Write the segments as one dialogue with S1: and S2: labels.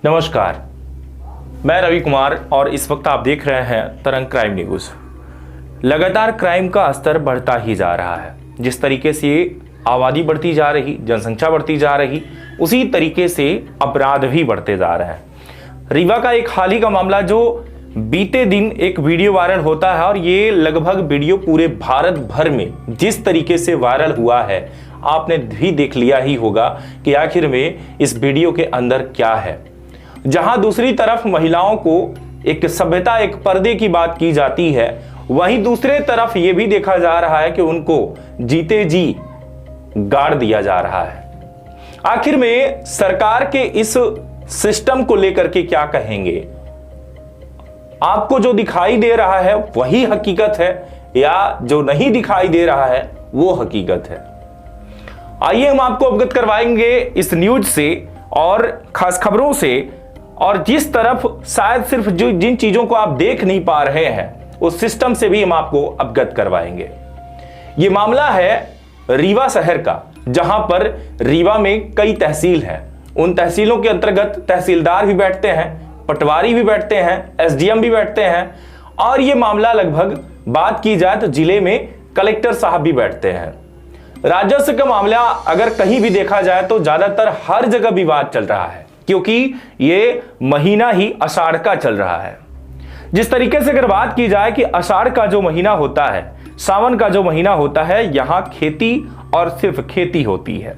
S1: नमस्कार, मैं रवि कुमार और इस वक्त आप देख रहे हैं तरंग क्राइम न्यूज। लगातार क्राइम का स्तर बढ़ता ही जा रहा है। जिस तरीके से आबादी बढ़ती जा रही, जनसंख्या बढ़ती जा रही, उसी तरीके से अपराध भी बढ़ते जा रहे हैं। रीवा का एक हाल ही का मामला जो बीते दिन एक वीडियो वायरल होता है और ये लगभग वीडियो पूरे भारत भर में जिस तरीके से वायरल हुआ है, आपने भी देख लिया ही होगा कि आखिर में इस वीडियो के अंदर क्या है। जहां दूसरी तरफ महिलाओं को एक सभ्यता, एक पर्दे की बात की जाती है, वहीं दूसरे तरफ यह भी देखा जा रहा है कि उनको जीते जी गाड़ दिया जा रहा है। आखिर में सरकार के इस सिस्टम को लेकर के क्या कहेंगे? आपको जो दिखाई दे रहा है वही हकीकत है या जो नहीं दिखाई दे रहा है वो हकीकत है? आइए हम आपको अवगत करवाएंगे इस न्यूज से और खास खबरों से, और जिस तरफ शायद सिर्फ जो जिन चीजों को आप देख नहीं पा रहे हैं उस सिस्टम से भी हम आपको अवगत करवाएंगे। ये मामला है रीवा शहर का, जहां पर रीवा में कई तहसील हैं। उन तहसीलों के अंतर्गत तहसीलदार भी बैठते हैं, पटवारी भी बैठते हैं, एसडीएम भी बैठते हैं, और ये मामला लगभग बात की जाए तो जिले में कलेक्टर साहब भी बैठते हैं। राजस्व का मामला अगर कहीं भी देखा जाए तो ज्यादातर हर जगह विवाद चल रहा है, क्योंकि ये महीना ही आषाढ़ का चल रहा है। जिस तरीके से अगर बात की जाए कि आषाढ़ का जो महीना होता है, सावन का जो महीना होता है, यहां खेती और सिर्फ खेती होती है।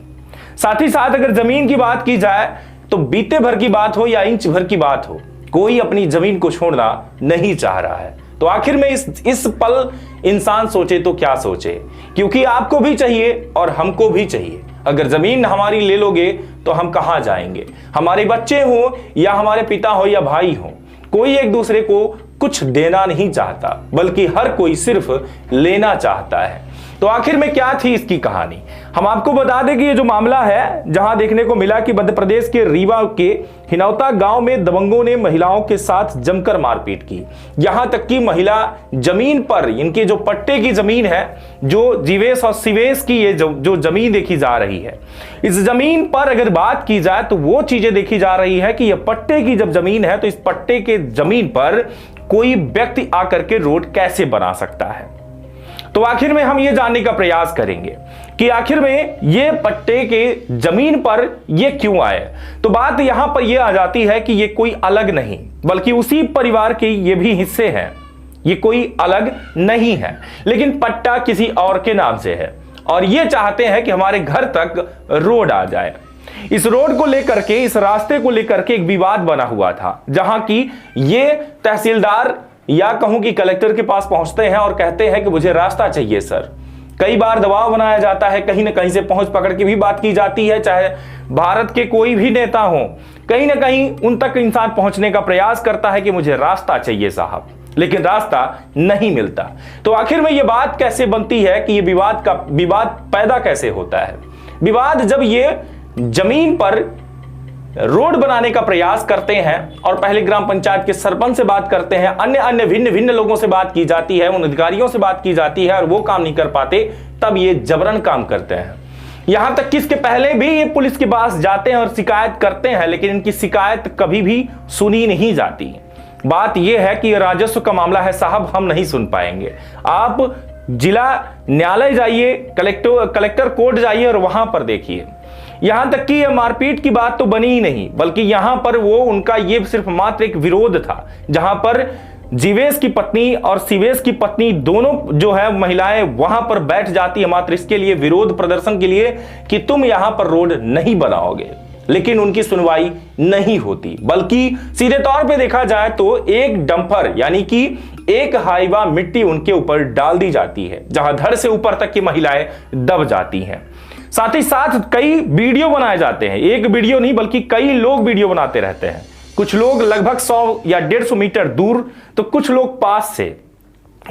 S1: साथ ही साथ अगर जमीन की बात की जाए तो बीते भर की बात हो या इंच भर की बात हो, कोई अपनी जमीन को छोड़ना नहीं चाह रहा है। तो आखिर में इस पल इंसान सोचे तो क्या सोचे, क्योंकि आपको भी चाहिए और हमको भी चाहिए। अगर जमीन हमारी ले लोगे तो हम कहां जाएंगे? हमारे बच्चे हो या हमारे पिता हो या भाई हो, कोई एक दूसरे को कुछ देना नहीं चाहता, बल्कि हर कोई सिर्फ लेना चाहता है। तो आखिर में क्या थी इसकी कहानी? हम आपको बता दें कि ये जो मामला है, जहां देखने को मिला कि मध्य प्रदेश के रीवा के हिनौता गांव में दबंगों ने महिलाओं के साथ जमकर मारपीट की। यहां तक कि महिला जमीन पर, इनके जो पट्टे की जमीन है, जो जीवेश और सिवेश की ये जो जमीन देखी जा रही है, इस जमीन पर अगर बात की जाए तो वो चीजें देखी जा रही है कि यह पट्टे की जब जमीन है तो इस पट्टे के जमीन पर कोई व्यक्ति आकर के रोड कैसे बना सकता है। तो आखिर में हम ये जानने का प्रयास करेंगे कि आखिर में ये पट्टे के जमीन पर ये क्यों आए। तो बात यहां पर ये आ जाती है कि ये कोई अलग नहीं, बल्कि उसी परिवार के ये भी हिस्से हैं। ये कोई अलग नहीं है, लेकिन पट्टा किसी और के नाम से है, और ये चाहते हैं कि हमारे घर तक रोड आ जाए। इस रोड को लेकर के, इस रास्ते को लेकर के एक विवाद बना हुआ था, जहां की ये तहसीलदार या कहूं कि कलेक्टर के पास पहुंचते हैं और कहते हैं कि मुझे रास्ता चाहिए सर। कई बार दबाव बनाया जाता है, कहीं ना कहीं से पहुंच पकड़ के भी बात की जाती है, चाहे भारत के कोई भी नेता हो, कहीं ना कहीं उन तक इंसान पहुंचने का प्रयास करता है कि मुझे रास्ता चाहिए साहब, लेकिन रास्ता नहीं मिलता। तो आखिर में यह बात कैसे बनती है कि यह विवाद पैदा कैसे होता है? विवाद जब ये जमीन पर रोड बनाने का प्रयास करते हैं और पहले ग्राम पंचायत के सरपंच से बात करते हैं, अन्य भिन्न लोगों से बात की जाती है, उन अधिकारियों से बात की जाती है और वो काम नहीं कर पाते, तब ये जबरन काम करते हैं। यहां तक कि इसके पहले भी ये पुलिस के पास जाते हैं और शिकायत करते हैं, लेकिन इनकी शिकायत कभी भी सुनी नहीं जाती। बात यह है कि राजस्व का मामला है साहब, हम नहीं सुन पाएंगे। आप जिला न्यायालय जाइए, कलेक्टर कोर्ट जाइए और वहां पर देखिए। यहां तक कि यह मारपीट की बात तो बनी ही नहीं, बल्कि यहां पर वो उनका ये सिर्फ मात्र एक विरोध था, जहां पर जीवेश की पत्नी और शिवेश की पत्नी दोनों जो है महिलाएं वहां पर बैठ जाती है मात्र इसके लिए, विरोध प्रदर्शन के लिए कि तुम यहां पर रोड नहीं बनाओगे। लेकिन उनकी सुनवाई नहीं होती, बल्कि सीधे तौर पे देखा जाए तो एक डंपर यानी कि एक हाईवा मिट्टी उनके ऊपर डाल दी जाती है, जहां धड़ से ऊपर तक की महिलाएं दब जाती हैं। साथ ही साथ कई वीडियो बनाए जाते हैं, एक वीडियो नहीं बल्कि कई लोग वीडियो बनाते रहते हैं। कुछ लोग लगभग 100 या 150 मीटर दूर, तो कुछ लोग पास से।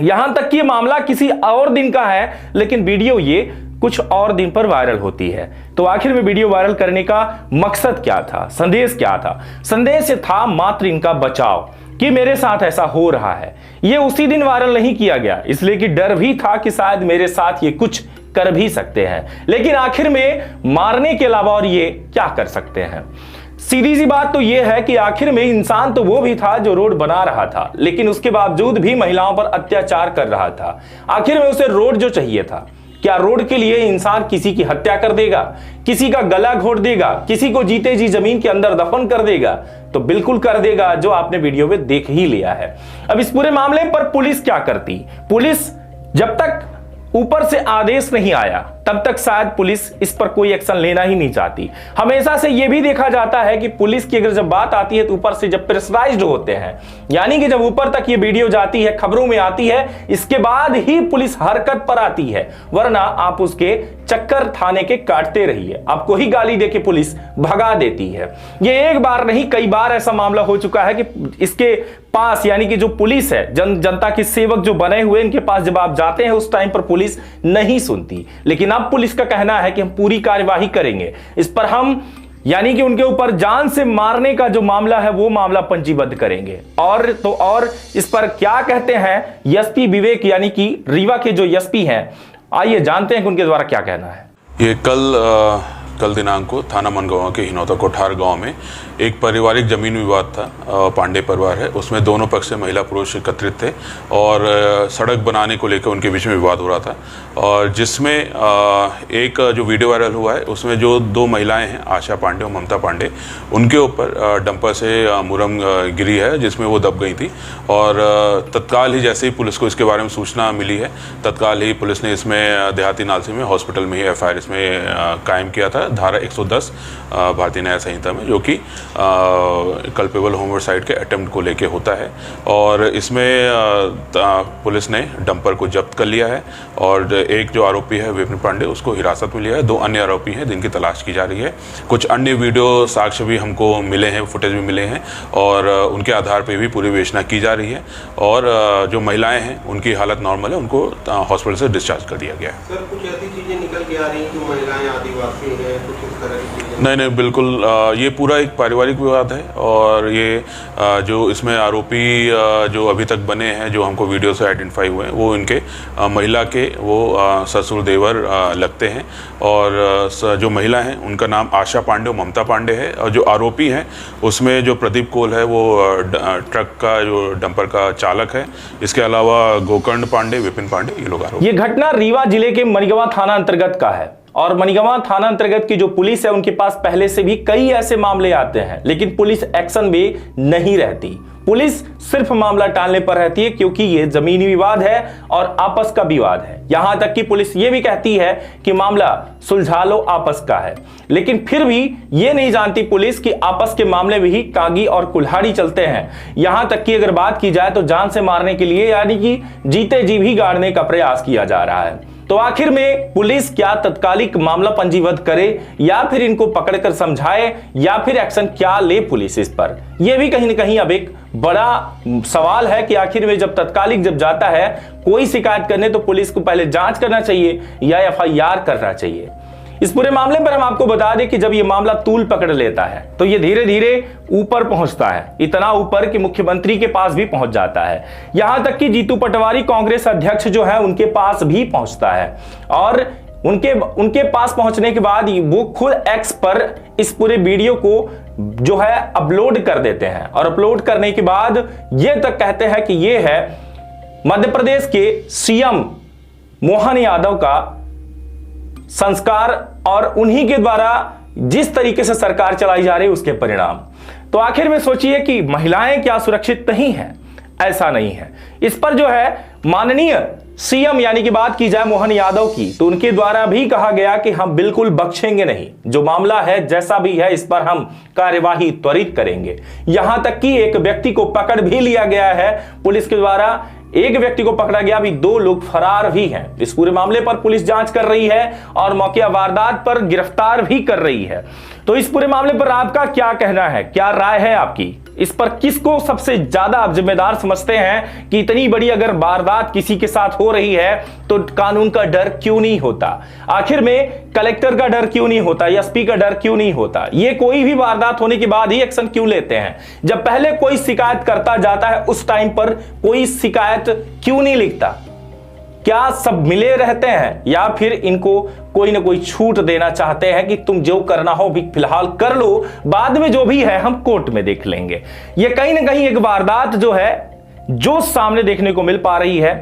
S1: यहां तक कि मामला किसी और दिन का है, लेकिन वीडियो ये कुछ और दिन पर वायरल होती है। तो आखिर में वीडियो वायरल करने का मकसद क्या था, संदेश क्या था? संदेश था मात्र इनका बचाव, कि मेरे साथ ऐसा हो रहा है। ये उसी दिन वायरल नहीं किया गया इसलिए कि डर भी था कि शायद मेरे साथ ये कुछ कर भी सकते हैं, लेकिन आखिर में मारने के अलावा और ये क्या कर सकते हैं? सीधी सी बात तो यह है कि आखिर में इंसान तो वो भी था जो रोड बना रहा था, लेकिन उसके बावजूद भी महिलाओं पर अत्याचार कर रहा था। आखिर में उसे रोड जो चाहिए था, क्या रोड के लिए इंसान किसी की हत्या कर देगा, किसी का गला घोट देगा, किसी को जीते जी जमीन के अंदर दफन कर देगा? तो बिल्कुल कर देगा, जो आपने वीडियो में देख ही लिया है। अब इस पूरे मामले पर पुलिस क्या करती? पुलिस जब तक ऊपर से आदेश नहीं आया तब तक शायद पुलिस इस पर कोई एक्शन लेना ही नहीं चाहती। हमेशा से यह भी देखा जाता है कि पुलिस की अगर जब बात आती है तो ऊपर से जब प्रेशराइज्ड होते हैं, यानी कि जब ऊपर तक ये वीडियो जाती है, खबरों में आती है, इसके बाद ही पुलिस हरकत पर आती है, वरना आप उसके चक्कर थाने के काटते रहिए, आपको ही गाली देके पुलिस भगा देती है। ये एक बार नहीं कई बार ऐसा मामला हो चुका है कि इसके पास यानी कि जो पुलिस है, जनता के सेवक जो बने हुए, इनके पास जब आप जाते हैं उस टाइम पर पुलिस नहीं सुनती। लेकिन अब पुलिस का कहना है कि हम पूरी कार्यवाही करेंगे, इस पर हम यानी कि उनके ऊपर जान से मारने का जो मामला है वो मामला पंजीबद्ध करेंगे। और इस पर क्या कहते हैं एसपी विवेक यानी कि रीवा के जो एसपी हैं, आइए जानते हैं कि उनके द्वारा क्या कहना है।
S2: ये कल दिनांक को थाना मनगांव के हिनौता कोठार गांव में एक पारिवारिक जमीन विवाद था। पांडे परिवार है, उसमें दोनों पक्ष से महिला पुरुष एकत्रित थे और सड़क बनाने को लेकर उनके बीच में विवाद हो रहा था। और जिसमें एक जो वीडियो वायरल हुआ है उसमें जो दो महिलाएं हैं, आशा पांडे और ममता पांडे, उनके ऊपर डंपर से मुरम गिरी है जिसमें वो दब गई थी। और तत्काल ही जैसे ही पुलिस को इसके बारे में सूचना मिली है, तत्काल ही पुलिस ने इसमें देहाती नालसी में हॉस्पिटल में ही एफआईआर इसमें कायम किया था, धारा 110 भारतीय न्याय संहिता में, जो कि कल्पेबल होमिसाइड के अटेम्प्ट को लेके होता है। और इसमें पुलिस ने डंपर को जब्त कर लिया है और एक जो आरोपी है विपिन पांडे, उसको हिरासत में लिया है। 2 अन्य आरोपी हैं जिनकी तलाश की जा रही है। कुछ अन्य वीडियो साक्ष्य भी हमको मिले हैं, फुटेज भी मिले हैं और उनके आधार पर भी पूरी विवेचना की जा रही है। और जो महिलाएं हैं उनकी हालत नॉर्मल है, उनको हॉस्पिटल से डिस्चार्ज कर दिया गया है।
S3: सर, कुछ ऐसी चीजें निकल के आ रही हैं कि महिलाएं आदिवासी हैं, कुछ इस तरह की चीजें?
S2: नहीं, बिल्कुल ये पूरा एक पारिवारिक विवाद है। और ये जो इसमें आरोपी जो अभी तक बने हैं, जो हमको वीडियो से आइडेंटिफाई हुए हैं, वो इनके महिला के वो ससुर देवर लगते हैं। और जो महिला हैं उनका नाम आशा पांडे और ममता पांडे है। और जो आरोपी हैं उसमें जो प्रदीप कोल है वो ट्रक का जो डंपर का चालक है। इसके अलावा गोकर्ण पांडे, विपिन पांडे, ये लोग आरोपी।
S1: ये घटना रीवा जिले के मनीगांव थाना अंतर्गत का है और मनीगांव थाना अंतर्गत की जो पुलिस है उनके पास पहले से भी कई ऐसे मामले आते हैं, लेकिन पुलिस एक्शन में नहीं रहती। पुलिस सिर्फ मामला टालने पर रहती है क्योंकि ये जमीनी विवाद है और आपस का विवाद है। यहां तक कि पुलिस ये भी कहती है कि मामला सुलझा लो, आपस का है, लेकिन फिर भी ये नहीं जानती पुलिस कि आपस के मामले में ही कागी और कुल्हाड़ी चलते हैं। यहां तक कि अगर बात की जाए तो जान से मारने के लिए यानी कि जीते जी भी गाड़ने का प्रयास किया जा रहा है। तो आखिर में पुलिस क्या तत्कालिक मामला पंजीबद्ध करे या फिर इनको पकड़कर समझाए या फिर एक्शन क्या ले पुलिस इस पर? यह भी कहीं ना कहीं अब एक बड़ा सवाल है कि आखिर में जब तत्कालिक जब जाता है कोई शिकायत करने तो पुलिस को पहले जांच करना चाहिए या एफआईआर करना चाहिए। इस पूरे मामले पर हम आपको बता दें कि जब ये मामला तूल पकड़ लेता है तो ये धीरे धीरे ऊपर पहुंचता है, इतना ऊपर कि मुख्यमंत्री के पास भी पहुंच जाता है। यहां तक कि जीतू पटवारी कांग्रेस अध्यक्ष जो है उनके पास भी पहुंचता है और उनके पास पहुंचने के बाद वो खुद एक्स पर इस पूरे वीडियो को जो है अपलोड कर देते हैं और अपलोड करने के बाद ये तक कहते हैं कि ये है मध्य प्रदेश के सीएम मोहन यादव का संस्कार और उन्हीं के द्वारा जिस तरीके से सरकार चलाई जा रही है उसके परिणाम। तो आखिर में सोचिए कि महिलाएं क्या सुरक्षित नहीं हैं? ऐसा नहीं है। इस पर जो है माननीय सीएम यानी कि बात की जाए मोहन यादव की, तो उनके द्वारा भी कहा गया कि हम बिल्कुल बख्शेंगे नहीं, जो मामला है जैसा भी है इस पर हम कार्यवाही त्वरित करेंगे। यहां तक कि एक व्यक्ति को पकड़ भी लिया गया है पुलिस के द्वारा, एक व्यक्ति को पकड़ा गया, अभी 2 लोग फरार भी हैं। इस पूरे मामले पर पुलिस जांच कर रही है और मौके वारदात पर गिरफ्तार भी कर रही है। तो इस पूरे मामले पर आपका क्या कहना है, क्या राय है आपकी? इस पर किसको सबसे ज्यादा आप जिम्मेदार समझते हैं कि इतनी बड़ी अगर वारदात किसी के साथ हो रही है तो कानून का डर क्यों नहीं होता? आखिर में कलेक्टर का डर क्यों नहीं होता, एसपी का डर क्यों नहीं होता? ये कोई भी वारदात होने के बाद ही एक्शन क्यों लेते हैं? जब पहले कोई शिकायत करता जाता है उस टाइम पर कोई शिकायत क्यों नहीं लिखता? क्या सब मिले रहते हैं या फिर इनको कोई ना कोई छूट देना चाहते हैं कि तुम जो करना हो भी फिलहाल कर लो, बाद में जो भी है हम कोर्ट में देख लेंगे? ये कहीं ना कहीं एक वारदात जो है जो सामने देखने को मिल पा रही है,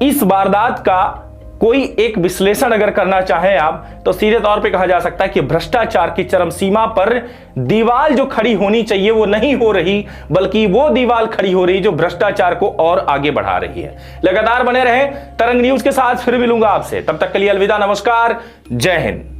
S1: इस वारदात का कोई एक विश्लेषण अगर करना चाहें आप तो सीधे तौर पे कहा जा सकता है कि भ्रष्टाचार की चरम सीमा पर दीवार जो खड़ी होनी चाहिए वो नहीं हो रही, बल्कि वो दीवार खड़ी हो रही जो भ्रष्टाचार को और आगे बढ़ा रही है। लगातार बने रहें तरंग न्यूज के साथ, फिर मिलूंगा आपसे, तब तक के लिए अलविदा, नमस्कार, जय हिंद।